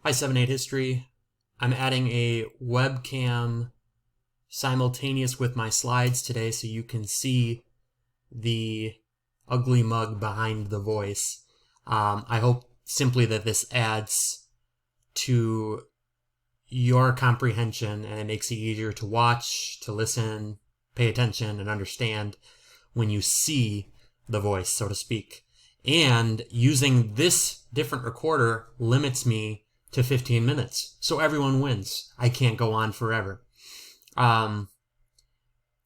Hi 7-8 History. I'm adding a webcam simultaneous with my slides today so you can see the ugly mug behind the voice. I hope simply that this adds to your comprehension and it makes it easier to watch, to listen, pay attention, and understand when you see the voice, so to speak. And using this different recorder limits me to 15 minutes. So everyone wins. I can't go on forever.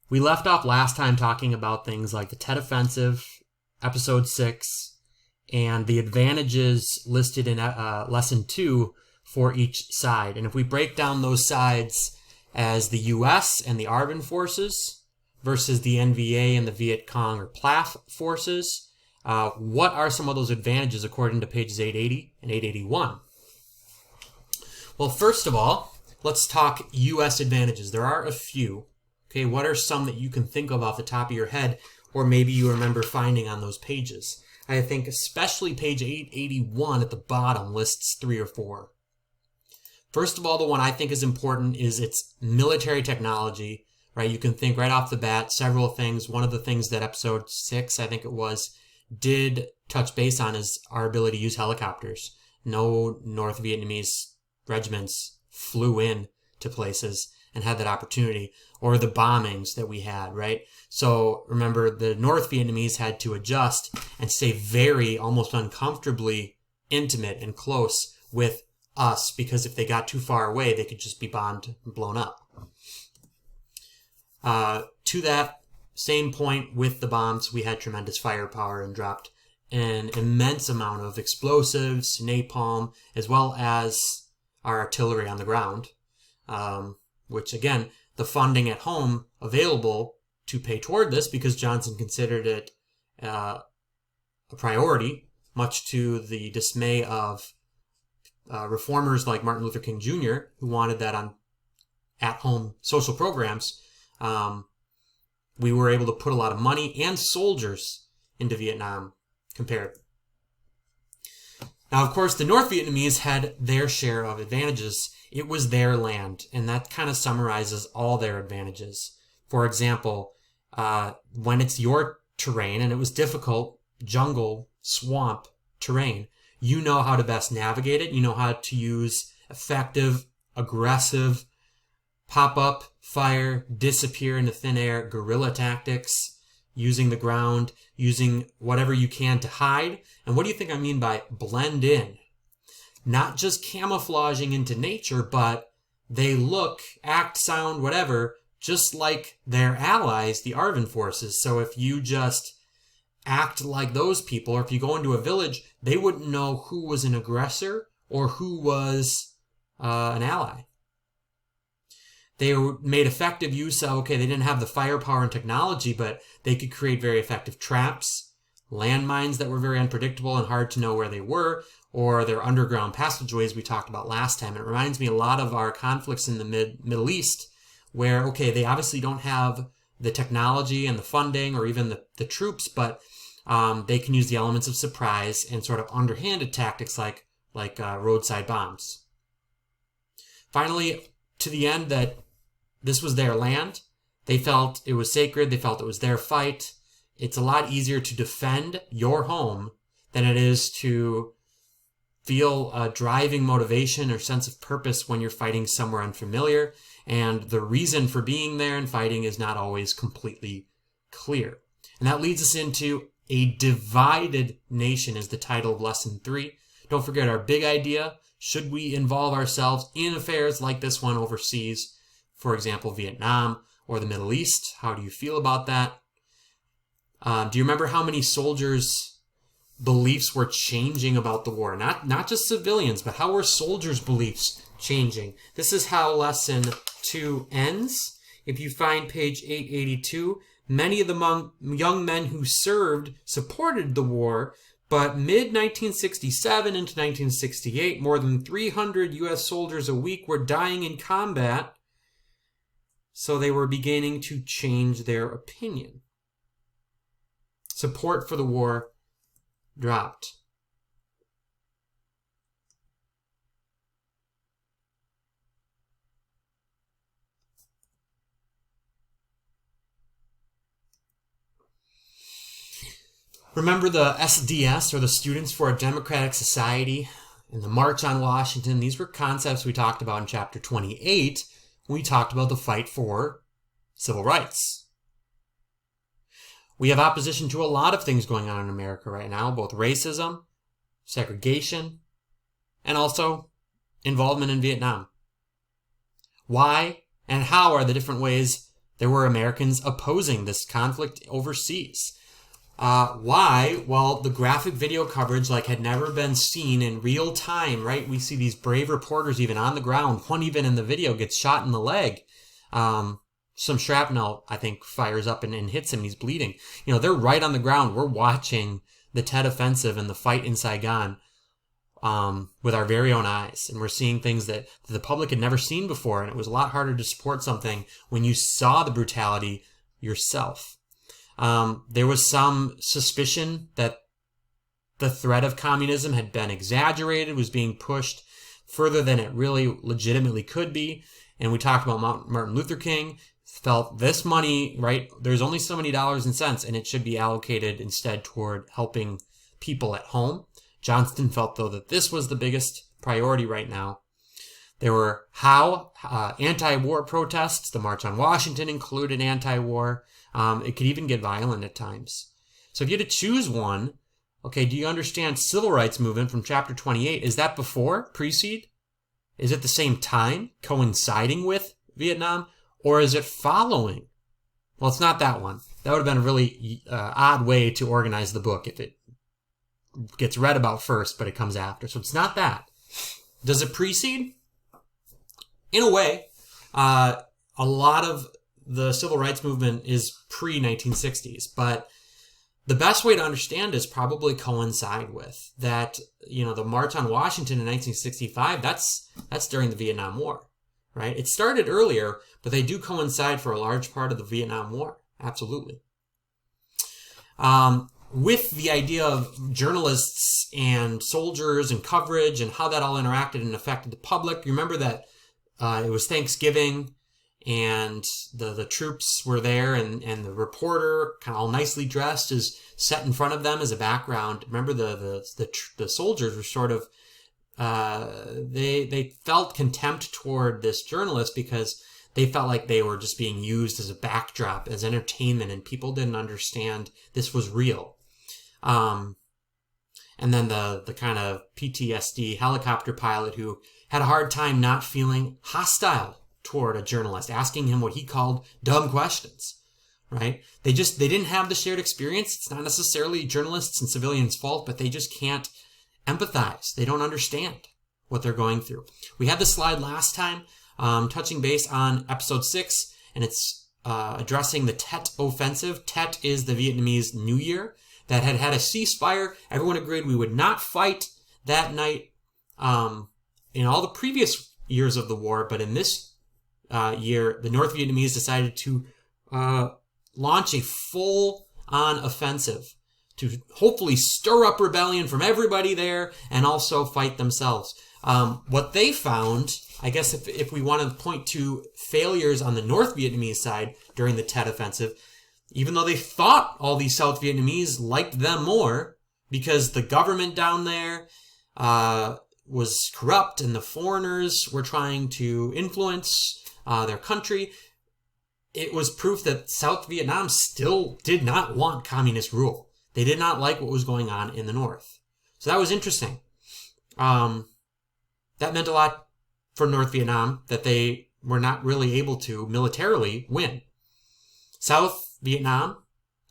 We left off last time talking about things like the Tet Offensive, Episode 6, and the advantages listed in Lesson 2 for each side. And if we break down those sides as the U.S. and the ARVN forces versus the NVA and the Viet Cong or PLAF forces, what are some of those advantages according to pages 880 and 881? Well, first of all, let's talk U.S. advantages. There are a few. Okay, what are some that you can think of off the top of your head, or maybe you remember finding on those pages? I think especially page 881 at the bottom lists 3 or 4. First of all, the one I think is important is its military technology, right? You can think right off the bat several things. One of the things that episode 6, I think it was, did touch base on is our ability to use helicopters. No North Vietnamese regiments flew in to places and had that opportunity, or the bombings that we had, right? So remember, the North Vietnamese had to adjust and stay very, almost uncomfortably intimate and close with us, because if they got too far away, they could just be bombed and blown up. To that same point with the bombs, we had tremendous firepower and dropped an immense amount of explosives, napalm, as well as our artillery on the ground, which again, the funding at home available to pay toward this, because Johnson considered it a priority, much to the dismay of reformers like Martin Luther King Jr., who wanted that on at-home social programs. We were able to put a lot of money and soldiers into Vietnam compared. Now, of course, the North Vietnamese had their share of advantages. It was their land, and that kind of summarizes all their advantages. For example, when it's your terrain, and it was difficult, jungle, swamp terrain, you know how to best navigate it. You know how to use effective, aggressive, pop-up, fire, disappear into thin air, guerrilla tactics, using the ground, using whatever you can to hide. And what do you think I mean by blend in? Not just camouflaging into nature, but they look, act, sound, whatever, just like their allies, the ARVN forces. So if you just act like those people, or if you go into a village, they wouldn't know who was an aggressor or who was an ally. They made effective use of, okay, they didn't have the firepower and technology, but they could create very effective traps, landmines that were very unpredictable and hard to know where they were, or their underground passageways we talked about last time. It reminds me a lot of our conflicts in the Middle East, where, okay, they obviously don't have the technology and the funding or even the troops, but they can use the elements of surprise and sort of underhanded tactics like roadside bombs. Finally, to the end that this was their land, they felt it was sacred, they felt it was their fight. It's a lot easier to defend your home than it is to feel a driving motivation or sense of purpose when you're fighting somewhere unfamiliar, and the reason for being there and fighting is not always completely clear. And that leads us into a divided nation is the title of Lesson 3. Don't forget our big idea. Should we involve ourselves in affairs like this one overseas, for example, Vietnam or the Middle East? How do you feel about that? Do you remember how many soldiers' beliefs were changing about the war? Not just civilians, but how were soldiers' beliefs changing? This is how Lesson 2 ends. If you find page 882, many of the young men who served supported the war, but mid-1967 into 1968, more than 300 U.S. soldiers a week were dying in combat, so they were beginning to change their opinion. Support for the war dropped. Remember the SDS, or the Students for a Democratic Society, and the March on Washington? These were concepts we talked about in chapter 28 when we talked about the fight for civil rights. We have opposition to a lot of things going on in America right now, both racism, segregation, and also involvement in Vietnam. Why and how are the different ways there were Americans opposing this conflict overseas? Why? Well, the graphic video coverage had never been seen in real time, right? We see these brave reporters even on the ground. One even in the video gets shot in the leg. Some shrapnel, I think, fires up and hits him. He's bleeding. They're right on the ground. We're watching the Tet Offensive and the fight in Saigon with our very own eyes. And we're seeing things that the public had never seen before. And it was a lot harder to support something when you saw the brutality yourself. There was some suspicion that the threat of communism had been exaggerated, was being pushed further than it really legitimately could be. And we talked about Martin Luther King felt this money, right? There's only so many dollars and cents, and it should be allocated instead toward helping people at home. Johnston felt, though, that this was the biggest priority right now. There were anti-war protests. The March on Washington included anti-war. It could even get violent at times. So if you had to choose one, okay, do you understand civil rights movement from chapter 28? Is that before, precede? Is it the same time, coinciding with Vietnam? Or is it following? Well, it's not that one. That would have been a really odd way to organize the book if it gets read about first, but it comes after. So it's not that. Does it precede? In a way, a lot of the civil rights movement is pre-1960s, but the best way to understand is probably coincide with that. The March on Washington in 1965, that's during the Vietnam War, right? It started earlier, but they do coincide for a large part of the Vietnam War. Absolutely. With the idea of journalists and soldiers and coverage and how that all interacted and affected the public, remember that it was Thanksgiving and the troops were there and the reporter, kind of all nicely dressed, is set in front of them as a background. Remember the soldiers were sort of, they felt contempt toward this journalist because they felt like they were just being used as a backdrop, as entertainment, and people didn't understand this was real. And then the kind of PTSD helicopter pilot who had a hard time not feeling hostile toward a journalist, asking him what he called dumb questions, right? They didn't have the shared experience. It's not necessarily journalists and civilians' fault, but they just can't empathize. They don't understand what they're going through. We had the slide last time, touching base on episode 6, and it's addressing the Tet Offensive. Tet is the Vietnamese New Year that had a ceasefire. Everyone agreed we would not fight that night in all the previous years of the war, but in this year, the North Vietnamese decided to launch a full-on offensive to hopefully stir up rebellion from everybody there and also fight themselves. What they found, I guess if we want to point to failures on the North Vietnamese side during the Tet Offensive, even though they thought all these South Vietnamese liked them more because the government down there was corrupt and the foreigners were trying to influence their country, it was proof that South Vietnam still did not want communist rule. They did not like what was going on in the North. So that was interesting. That meant a lot for North Vietnam, that they were not really able to militarily win. South Vietnam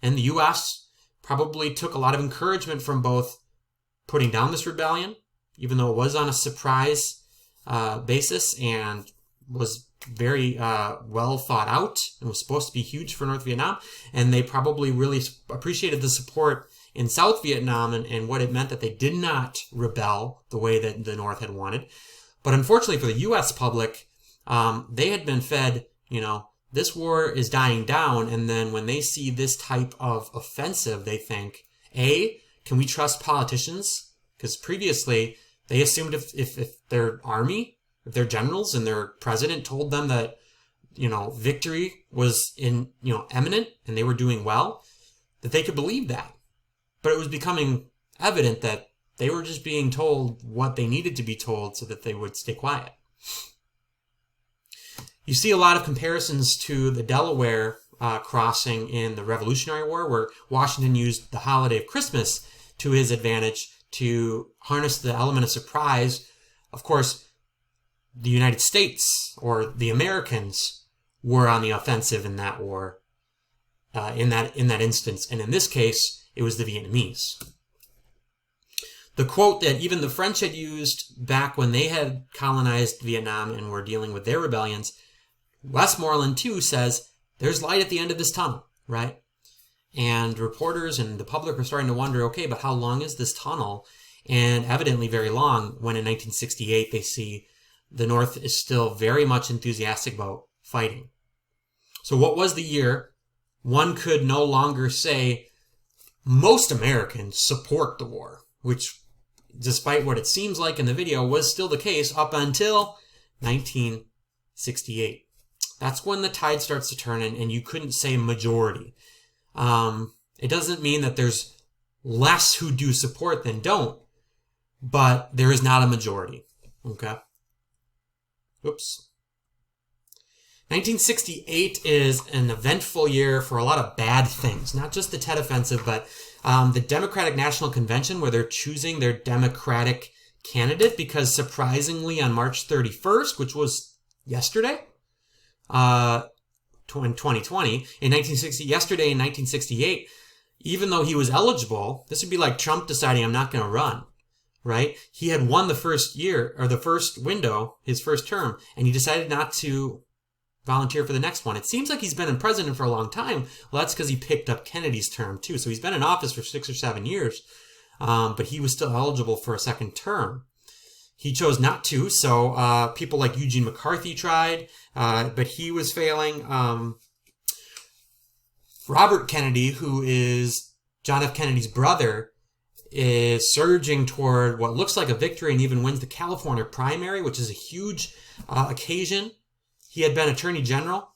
and the U.S. probably took a lot of encouragement from both putting down this rebellion, even though it was on a surprise basis and was very well thought out and was supposed to be huge for North Vietnam. And they probably really appreciated the support in South Vietnam and what it meant that they did not rebel the way that the North had wanted. But unfortunately for the U.S. public, they had been fed, this war is dying down. And then when they see this type of offensive, they think, A, can we trust politicians? Because previously they assumed if their army, if their generals and their president told them that, victory was imminent and they were doing well, that they could believe that. but it was becoming evident that they were just being told what they needed to be told so that they would stay quiet. You see a lot of comparisons to the Delaware crossing in the Revolutionary War, where Washington used the holiday of Christmas to his advantage to harness the element of surprise. Of course, the United States, or the Americans, were on the offensive in that war, in that instance, and in this case, it was the Vietnamese. The quote that even the French had used back when they had colonized Vietnam and were dealing with their rebellions, Westmoreland too says, "There's light at the end of this tunnel," right? And reporters and the public are starting to wonder, okay, but how long is this tunnel? And evidently very long, when in 1968 they see the North is still very much enthusiastic about fighting. So what was the year? One could no longer say most Americans support the war, which, despite what it seems like in the video, was still the case up until 1968. That's when the tide starts to turn, and you couldn't say majority. It doesn't mean that there's less who do support than don't, but there is not a majority. Okay? Oops. 1968 is an eventful year for a lot of bad things, not just the Tet Offensive, but the Democratic National Convention, where they're choosing their Democratic candidate, because surprisingly on March 31st, which was yesterday, in 2020, in 1968, even though he was eligible, this would be like Trump deciding I'm not going to run, right? He had won the first year, or the first window, his first term, and he decided not to volunteer for the next one. It seems like he's been in president for a long time. Well, that's because he picked up Kennedy's term too. So he's been in office for 6 or 7 years, but he was still eligible for a second term. He chose not to, so people like Eugene McCarthy tried, but he was failing. Robert Kennedy, who is John F. Kennedy's brother, is surging toward what looks like a victory and even wins the California primary, which is a huge occasion. He had been Attorney General.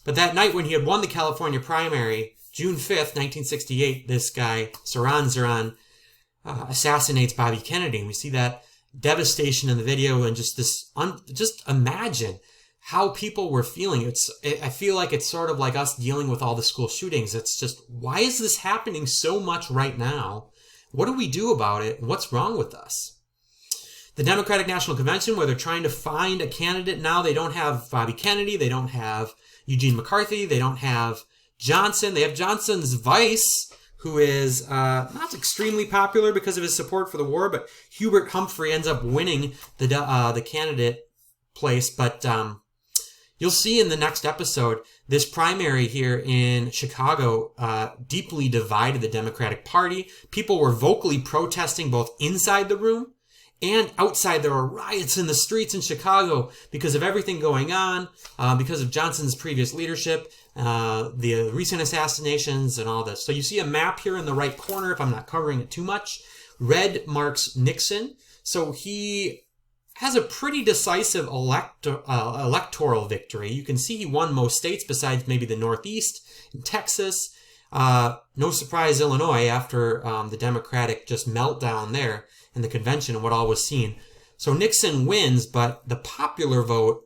But that night when he had won the California primary, June 5th, 1968, this guy, Sirhan Sirhan, assassinates Bobby Kennedy. And we see that devastation in the video, and just this, just imagine how people were feeling. I feel like it's sort of like us dealing with all the school shootings. It's just, why is this happening so much right now? What do we do about it? What's wrong with us? The Democratic National Convention, where they're trying to find a candidate now, they don't have Bobby Kennedy, they don't have Eugene McCarthy, they don't have Johnson. They have Johnson's vice, who is not extremely popular because of his support for the war, but Hubert Humphrey ends up winning the candidate place. But you'll see in the next episode, this primary here in Chicago deeply divided the Democratic Party. People were vocally protesting both inside the room and outside. There were riots in the streets in Chicago because of everything going on, because of Johnson's previous leadership, the recent assassinations and all this. So you see a map here in the right corner, if I'm not covering it too much. Red marks Nixon. So he has a pretty decisive electoral victory. You can see he won most states besides maybe the Northeast and Texas. No surprise, Illinois, after the Democratic just meltdown there in the convention and what all was seen. So Nixon wins, but the popular vote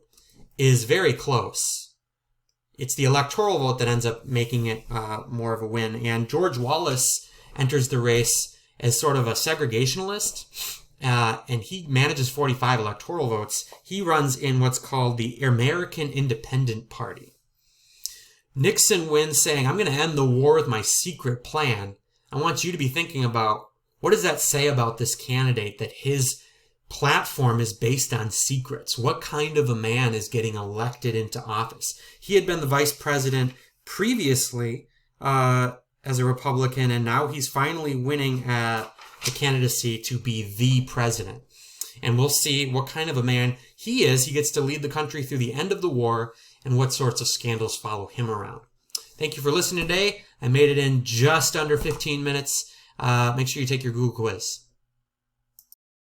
is very close. It's the electoral vote that ends up making it more of a win. And George Wallace enters the race as sort of a segregationalist, and he manages 45 electoral votes. He runs in what's called the American Independent Party. Nixon wins saying, I'm going to end the war with my secret plan. I want you to be thinking about, what does that say about this candidate, that his platform is based on secrets? What kind of a man is getting elected into office? He had been the vice president previously as a Republican, and now he's finally winning the candidacy to be the president. And we'll see what kind of a man he is. He gets to lead the country through the end of the war, and what sorts of scandals follow him around. Thank you for listening today. I made it in just under 15 minutes. Make sure you take your Google quiz.